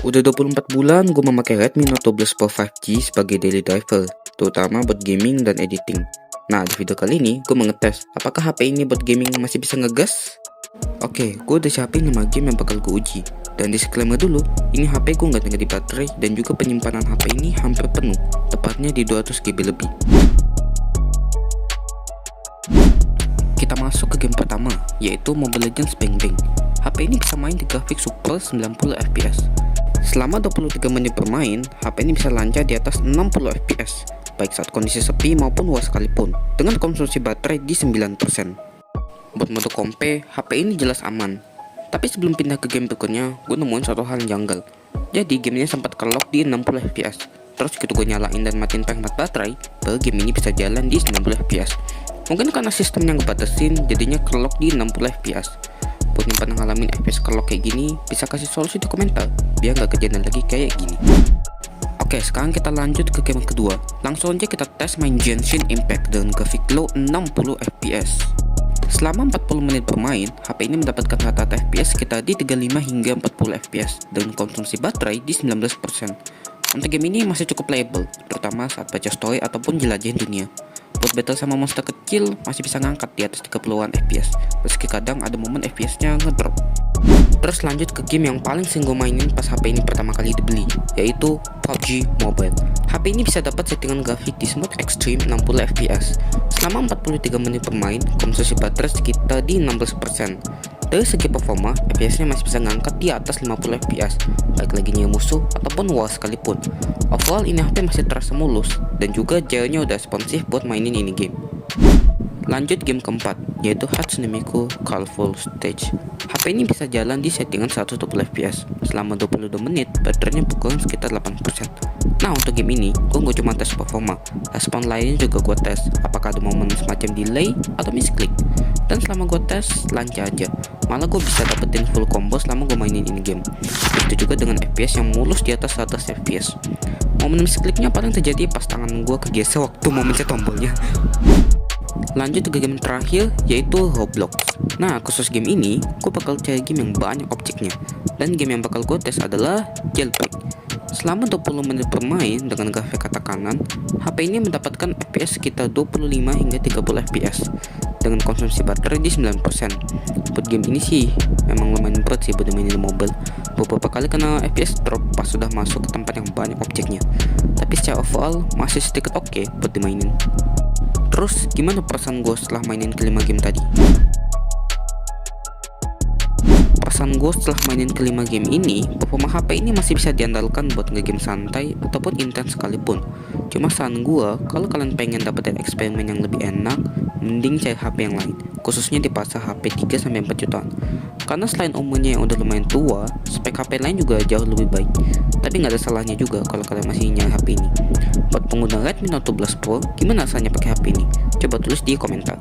Udah 24 bulan gue memakai Redmi Note 12 Pro 5G sebagai daily driver, terutama buat gaming dan editing. Nah, di video kali ini gue mau ngetes apakah HP ini buat gaming masih bisa ngegas? Oke, gue udah siapin 5 game yang bakal gue uji. Dan disclaimer dulu, ini HP gue nggak tinggal di baterai dan juga penyimpanan HP ini hampir penuh, tepatnya di 200 GB lebih. Kita masuk ke game pertama, yaitu Mobile Legends Bang Bang. HP ini bisa main di grafik super 90 fps. Selama 23 menit bermain, HP ini bisa lancar di atas 60 fps, baik saat kondisi sepi maupun luas sekalipun, dengan konsumsi baterai di 9%. Buat mode kompe, HP ini jelas aman. Tapi sebelum pindah ke game berikutnya, gue nemuin suatu hal yang janggal. Jadi gamenya sempat ke-lock di 60 fps. Terus gitu gue nyalain dan matiin penghemat baterai, baru game ini bisa jalan di 90 fps. Mungkin karena sistem yang ngebatasin, jadinya ke-lock di 60 fps. Buat yang pernah ngalamin FPS ke-lock kayak gini, bisa kasih solusi di komentar, biar nggak kejadian lagi kayak gini. Oke, sekarang kita lanjut ke game kedua. Langsung aja kita tes main Genshin Impact dengan grafik low 60 fps. Selama 40 menit bermain, HP ini mendapatkan rata-rata FPS sekitar di 35 hingga 40 fps dengan konsumsi baterai di 19%. Untuk game ini masih cukup playable, terutama saat baca story ataupun jelajahin dunia. Buat battle sama monster kecil masih bisa ngangkat di atas 30-an fps, meski kadang ada momen fps-nya ngedrop. Terus lanjut ke game yang paling sering gue mainin pas HP ini pertama kali dibeli, yaitu PUBG Mobile. HP ini bisa dapat settingan grafik di smooth extreme 60 fps. Selama 43 menit bermain, konsumsi baterai sekitar di 16%. Dari segi performa, FPS-nya masih bisa ngangkat di atas 50 fps, baik lagi nyewa musuh ataupun wall sekalipun. Overall ini HP masih terasa mulus, dan juga jailnya udah responsif buat mainin ini game. Lanjut game keempat, yaitu Hatsune Miku Colorful Stage. HP ini bisa jalan di settingan 120 fps. Selama 22 menit, baterainya berkurang sekitar 8%. Nah, untuk game ini, gue gak cuma tes performa, respon lainnya juga gue tes, apakah ada momen semacam delay atau misclick. Dan selama gue tes, lancar aja. Malah gue bisa dapetin full combo selama gue mainin ini game. Itu juga dengan FPS yang mulus di atas 100 fps. Momen misclicknya paling terjadi pas tangan gue kegeser waktu mau mencet tombolnya. Lanjut ke game terakhir, yaitu Roblox. Nah, khusus game ini, gue bakal cari game yang banyak objeknya. Dan game yang bakal gue tes adalah Jailbreak. Selama 20 menit bermain dengan grafik kata kanan, HP ini mendapatkan FPS sekitar 25 hingga 30 fps dengan konsumsi baterai di 9%. Buat game ini sih memang lumayan berat sih buat mainin mobile. Beberapa kali kena FPS drop pas sudah masuk ke tempat yang banyak objeknya. Tapi secara overall masih sedikit oke buat dimainin. Terus gimana perasaan gue setelah mainin kelima game tadi? Perasaan gue setelah mainin kelima game ini, performa HP ini masih bisa diandalkan buat nge-game santai ataupun intens sekalipun. Cuma saran gue, kalau kalian pengen dapetin eksperimen yang lebih enak, mending cari HP yang lain, khususnya di pasar HP 3-4 jutaan. Karena selain umurnya yang udah lumayan tua, spek HP lain juga jauh lebih baik. Tapi nggak ada salahnya juga kalau kalian masih nyari HP ini. Buat pengguna Redmi Note 12 Pro, gimana rasanya pakai HP ini? Coba tulis di komentar.